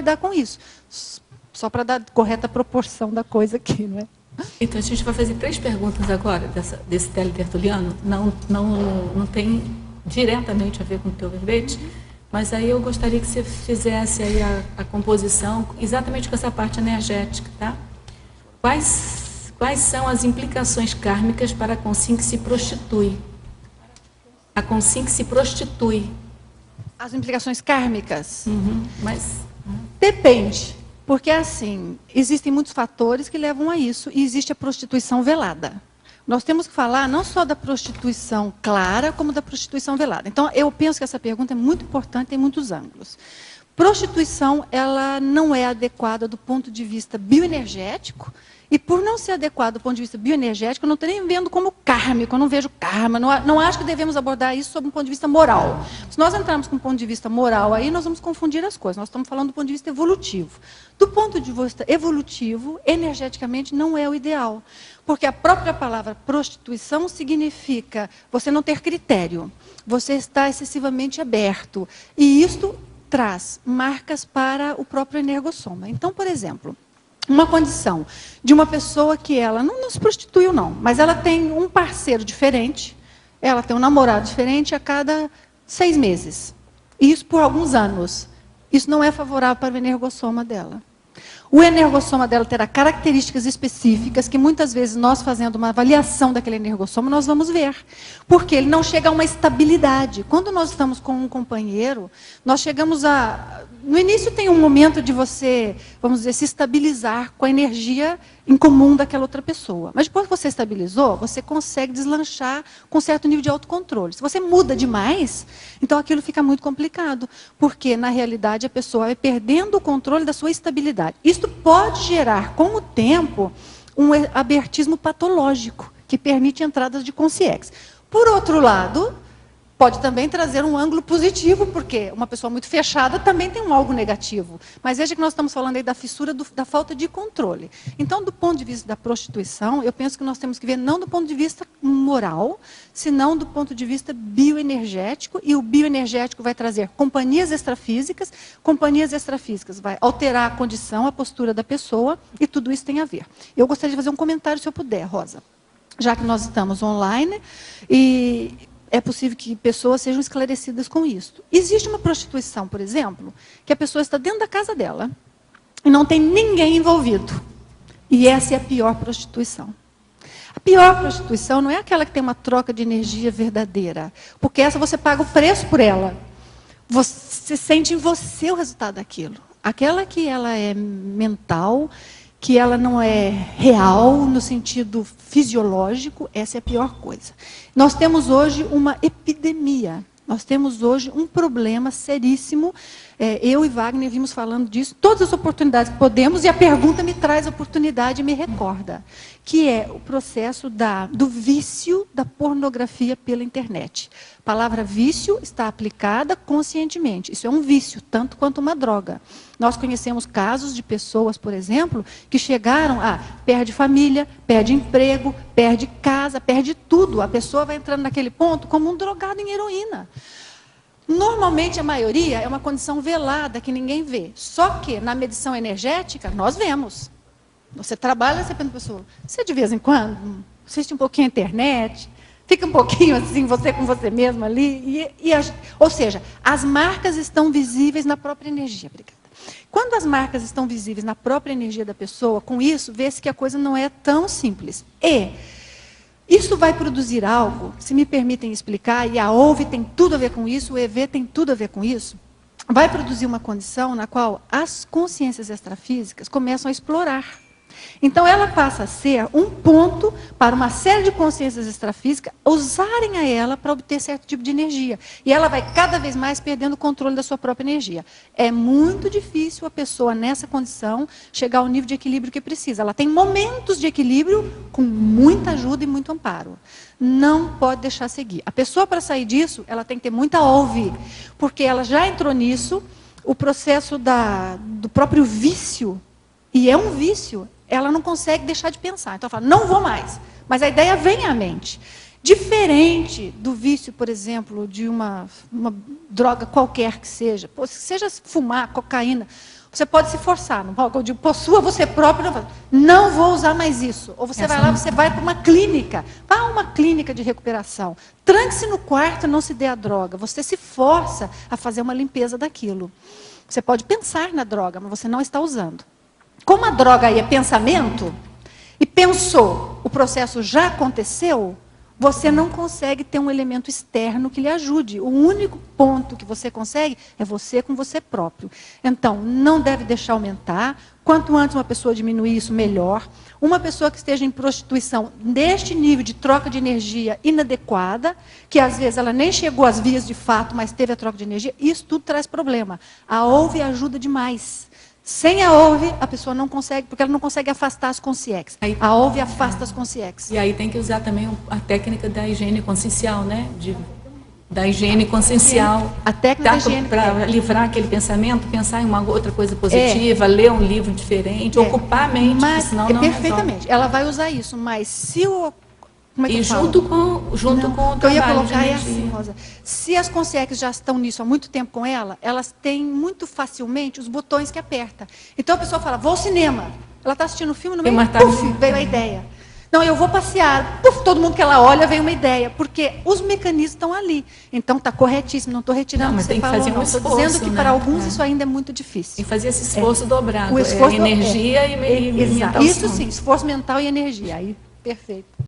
lidar com isso. Só para dar a correta proporção da coisa aqui, não é? Então, a gente vai fazer 3 perguntas agora desse teletertuliano. Não tem diretamente a ver com o teu verbete, mas aí eu gostaria que você fizesse aí a composição exatamente com essa parte energética, tá? Quais são as implicações kármicas para a consciência que se prostitui? A consciência que se prostitui. As implicações kármicas? Mas... Depende. Porque, assim, existem muitos fatores que levam a isso, e existe a prostituição velada. Nós temos que falar não só da prostituição clara, como da prostituição velada. Então, eu penso que essa pergunta é muito importante, tem muitos ângulos. Prostituição, ela não é adequada do ponto de vista bioenergético, e por não ser adequada do ponto de vista bioenergético, eu não estou nem vendo como kármico, eu não vejo karma, não acho que devemos abordar isso sob um ponto de vista moral. Se nós entrarmos com um ponto de vista moral, aí nós vamos confundir as coisas, nós estamos falando do ponto de vista evolutivo. Do ponto de vista evolutivo, energeticamente não é o ideal, porque a própria palavra prostituição significa você não ter critério, você está excessivamente aberto, e isto traz marcas para o próprio energossoma. Então, por exemplo, uma condição de uma pessoa que ela não se prostituiu, não, mas ela tem um parceiro diferente, ela tem um namorado diferente a cada 6 meses. E isso por alguns anos. Isso não é favorável para o energossoma dela. O energossoma dela terá características específicas que muitas vezes nós, fazendo uma avaliação daquele energossoma, nós vamos ver. Porque ele não chega a uma estabilidade. Quando nós estamos com um companheiro, nós chegamos a... No início tem um momento de você, vamos dizer, se estabilizar com a energia em comum daquela outra pessoa. Mas depois que você estabilizou, você consegue deslanchar com certo nível de autocontrole. Se você muda demais, então aquilo fica muito complicado. Porque, na realidade, a pessoa vai perdendo o controle da sua estabilidade. Isto pode gerar, com o tempo, um abertismo patológico, que permite entradas de consciência. Por outro lado, pode também trazer um ângulo positivo, porque uma pessoa muito fechada também tem um algo negativo. Mas veja que nós estamos falando aí da fissura, da falta de controle. Então, do ponto de vista da prostituição, eu penso que nós temos que ver não do ponto de vista moral, senão do ponto de vista bioenergético, e o bioenergético vai trazer companhias extrafísicas vai alterar a condição, a postura da pessoa, e tudo isso tem a ver. Eu gostaria de fazer um comentário, se eu puder, Rosa, já que nós estamos online, e é possível que pessoas sejam esclarecidas com isso. Existe uma prostituição, por exemplo, que a pessoa está dentro da casa dela e não tem ninguém envolvido. E essa é a pior prostituição. A pior prostituição não é aquela que tem uma troca de energia verdadeira, porque essa você paga o preço por ela. Você sente em você o resultado daquilo. Aquela que ela é mental, que ela não é real no sentido fisiológico, essa é a pior coisa. Nós temos hoje uma epidemia, nós temos hoje um problema seríssimo. Eu e Wagner vimos falando disso, todas as oportunidades que podemos, e a pergunta me traz a oportunidade e me recorda, que é o processo do vício da pornografia pela internet. A palavra vício está aplicada conscientemente. Isso é um vício, tanto quanto uma droga. Nós conhecemos casos de pessoas, por exemplo, que chegaram a perde família, perde emprego, perde casa, perde tudo. A pessoa vai entrando naquele ponto como um drogado em heroína. Normalmente, a maioria é uma condição velada, que ninguém vê. Só que, na medição energética, nós vemos. Você trabalha, você pensa, pessoa, você de vez em quando assiste um pouquinho a internet, fica um pouquinho assim, você com você mesmo ali. Ou seja, as marcas estão visíveis na própria energia. Obrigada. Quando as marcas estão visíveis na própria energia da pessoa, com isso, vê-se que a coisa não é tão simples. E isso vai produzir algo, se me permitem explicar, e a OUV tem tudo a ver com isso, o EV tem tudo a ver com isso, vai produzir uma condição na qual as consciências extrafísicas começam a explorar. Então, ela passa a ser um ponto para uma série de consciências extrafísicas usarem a ela para obter certo tipo de energia. E ela vai cada vez mais perdendo o controle da sua própria energia. É muito difícil a pessoa, nessa condição, chegar ao nível de equilíbrio que precisa. Ela tem momentos de equilíbrio com muita ajuda e muito amparo. Não pode deixar seguir. A pessoa, para sair disso, ela tem que ter muita ouve, porque ela já entrou nisso, o processo do próprio vício, e é um vício, ela não consegue deixar de pensar. Então, ela fala, não vou mais. Mas a ideia vem à mente. Diferente do vício, por exemplo, de uma droga qualquer que seja fumar, cocaína. Você pode se forçar, não pode, eu digo, possua você próprio, não vou usar mais isso. Ou você vai lá, você vai para uma clínica, vá a uma clínica de recuperação. Tranque-se no quarto, não se dê a droga. Você se força a fazer uma limpeza daquilo. Você pode pensar na droga, mas você não está usando. Como a droga aí é pensamento, e pensou, o processo já aconteceu, você não consegue ter um elemento externo que lhe ajude. O único ponto que você consegue é você com você próprio. Então, não deve deixar aumentar. Quanto antes uma pessoa diminuir isso, melhor. Uma pessoa que esteja em prostituição, neste nível de troca de energia inadequada, que às vezes ela nem chegou às vias de fato, mas teve a troca de energia, isso tudo traz problema. A ouve ajuda demais. Sem a ouve, a pessoa não consegue, porque ela não consegue afastar as consciências. A ouve afasta as consciências. E aí tem que usar também a técnica da higiene consciencial, né? Da higiene consciencial. A técnica da higiene. Para livrar aquele pensamento, pensar em uma outra coisa positiva, ler um livro diferente, ocupar a mente, mas, senão não perfeitamente. Ela vai usar isso, mas se o... Como é que e eu junto falo? com o que eu ia trabalho colocar de é energia. assim, Rosa. Se as consciências já estão nisso há muito tempo com ela, elas têm muito facilmente os botões que aperta. Então a pessoa fala, vou ao cinema. Ela está assistindo o filme, no meio, veio a ideia. Não, eu vou passear. Todo mundo que ela olha, vem uma ideia. Porque os mecanismos estão ali. Então está corretíssimo, não estou retirando o que você falou. Fazer um estou dizendo que para alguns isso ainda é muito difícil. Tem que fazer esse esforço dobrado. O esforço energia e mental. Isso sim, esforço mental e energia. Aí, perfeito.